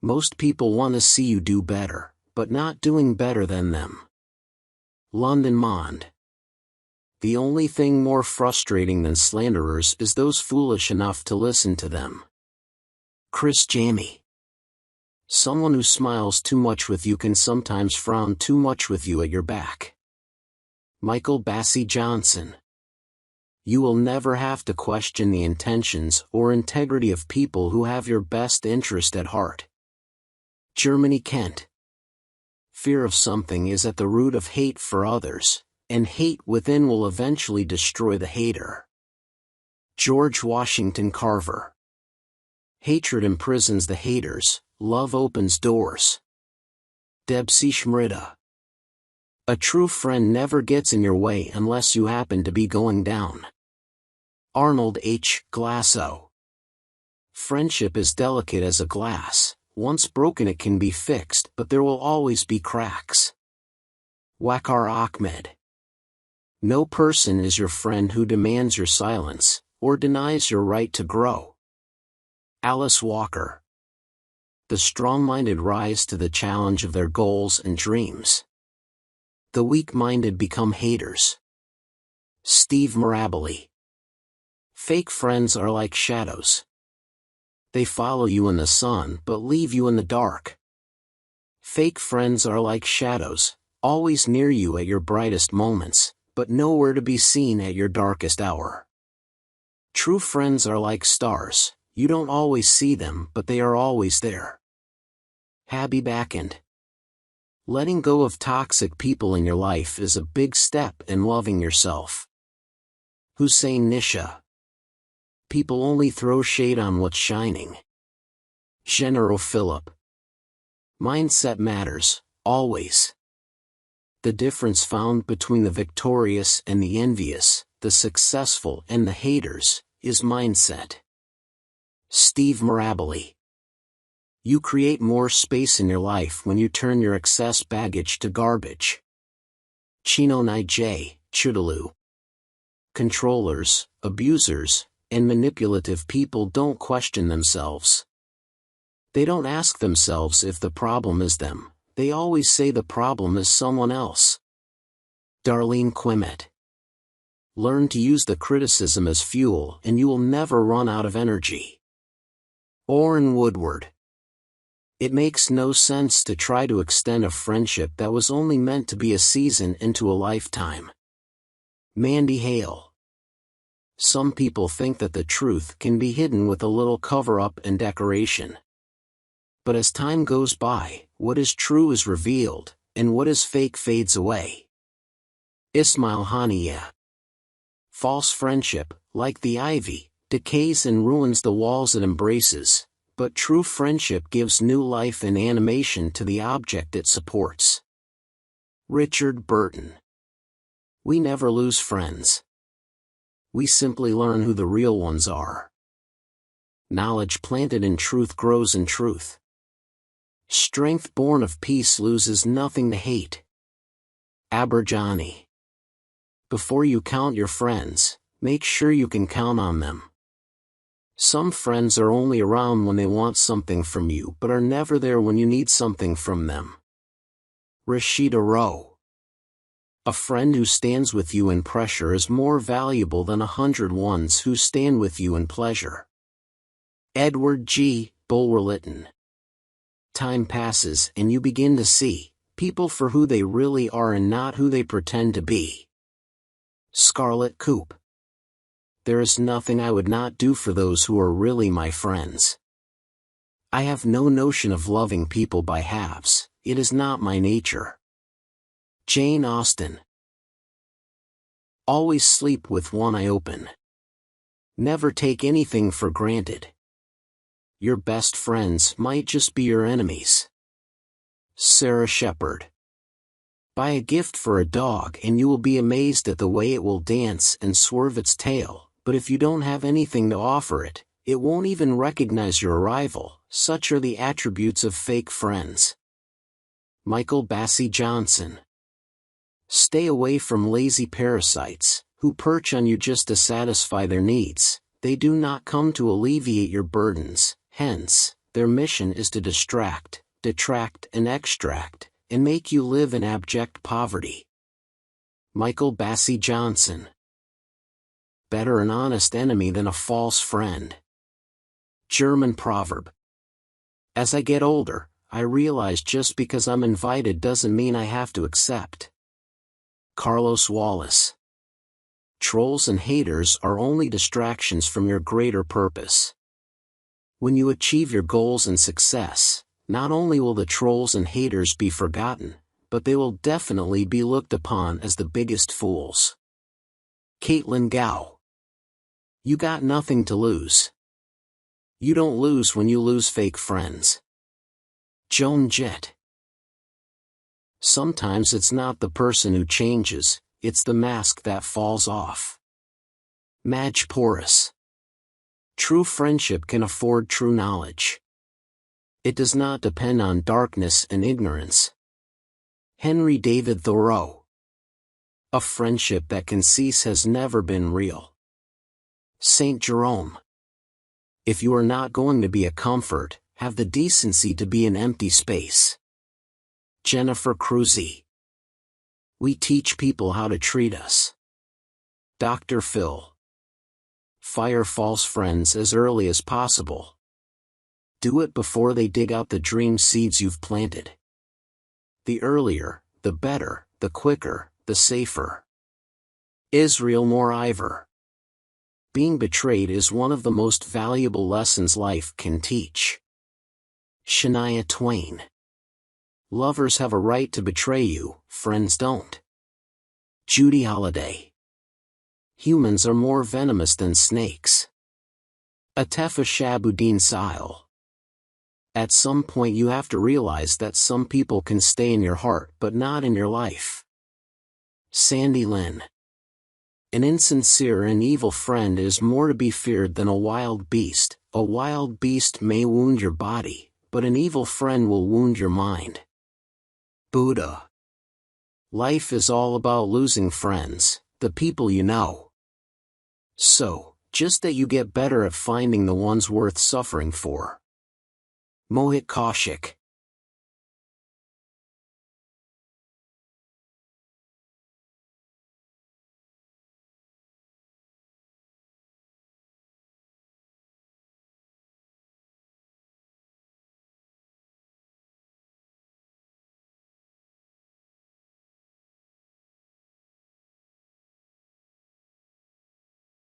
Most people want to see you do better, but not doing better than them. London Mond. The only thing more frustrating than slanderers is those foolish enough to listen to them. Chris Jamie. Someone who smiles too much with you can sometimes frown too much with you at your back. Michael Bassey Johnson. You will never have to question the intentions or integrity of people who have your best interest at heart. Germany Kent. Fear of something is at the root of hate for others, and hate within will eventually destroy the hater. George Washington Carver. Hatred imprisons the haters, love opens doors. Debsy Schmrida. A true friend never gets in your way unless you happen to be going down. Arnold H. Glasso. Friendship is delicate as a glass. Once broken it can be fixed, but there will always be cracks. Waqar Ahmed. No person is your friend who demands your silence, or denies your right to grow. Alice Walker. The strong-minded rise to the challenge of their goals and dreams. The weak-minded become haters. Steve Mirabile. Fake friends are like shadows. They follow you in the sun but leave you in the dark. Fake friends are like shadows, always near you at your brightest moments, but nowhere to be seen at your darkest hour. True friends are like stars, you don't always see them but they are always there. Habib Akand. Letting go of toxic people in your life is a big step in loving yourself. Hussein Nisha. People only throw shade on what's shining. General Philip. Mindset matters, always. The difference found between the victorious and the envious, the successful and the haters, is mindset. Steve Mirabile. You create more space in your life when you turn your excess baggage to garbage. Chinonai J. Chudaloo. Controllers, abusers, and manipulative people don't question themselves. They don't ask themselves if the problem is them, they always say the problem is someone else. Darlene Quimet. Learn to use the criticism as fuel and you will never run out of energy. Orrin Woodward. It makes no sense to try to extend a friendship that was only meant to be a season into a lifetime. Mandy Hale. Some people think that the truth can be hidden with a little cover-up and decoration. But as time goes by, what is true is revealed, and what is fake fades away. Ismail Haniya. False friendship, like the ivy, decays and ruins the walls it embraces, but true friendship gives new life and animation to the object it supports. Richard Burton. We never lose friends. We simply learn who the real ones are. Knowledge planted in truth grows in truth. Strength born of peace loses nothing to hate. Aberjohnny. Before you count your friends, make sure you can count on them. Some friends are only around when they want something from you but are never there when you need something from them. Rashida Rowe. A friend who stands with you in pressure is more valuable than 100 ones who stand with you in pleasure. Edward G. Bulwer-Lytton. Time passes and you begin to see people for who they really are and not who they pretend to be. Scarlett Coop. There is nothing I would not do for those who are really my friends. I have no notion of loving people by halves, it is not my nature. Jane Austen. Always sleep with one eye open. Never take anything for granted. Your best friends might just be your enemies. Sarah Shepard. Buy a gift for a dog and you will be amazed at the way it will dance and swerve its tail, but if you don't have anything to offer it, it won't even recognize your arrival. Such are the attributes of fake friends. Michael Bassey Johnson. Stay away from lazy parasites, who perch on you just to satisfy their needs. They do not come to alleviate your burdens, hence, their mission is to distract, detract and extract, and make you live in abject poverty. Michael Bassey Johnson. Better an honest enemy than a false friend. German proverb. As I get older, I realize just because I'm invited doesn't mean I have to accept. Carlos Wallace. Trolls and haters are only distractions from your greater purpose. When you achieve your goals and success, not only will the trolls and haters be forgotten, but they will definitely be looked upon as the biggest fools. Caitlin Gow. You got nothing to lose. You don't lose when you lose fake friends. Joan Jett. Sometimes it's not the person who changes, it's the mask that falls off. Madge Porras. True friendship can afford true knowledge. It does not depend on darkness and ignorance. Henry David Thoreau. A friendship that can cease has never been real. Saint Jerome. If you are not going to be a comfort, have the decency to be an empty space. Jennifer Cruzy. We teach people how to treat us. Dr. Phil. Fire false friends as early as possible. Do it before they dig out the dream seeds you've planted. The earlier, the better, the quicker, the safer. Israel Moore Ivor. Being betrayed is one of the most valuable lessons life can teach. Shania Twain. Lovers have a right to betray you, friends don't. Judy Holliday. Humans are more venomous than snakes. Atefa Shabuddin Sahil. At some point you have to realize that some people can stay in your heart but not in your life. Sandy Lynn. An insincere and evil friend is more to be feared than a wild beast. A wild beast may wound your body, but an evil friend will wound your mind. Buddha. Life is all about losing friends, the people you know. So, just that you get better at finding the ones worth suffering for. Mohit Kaushik.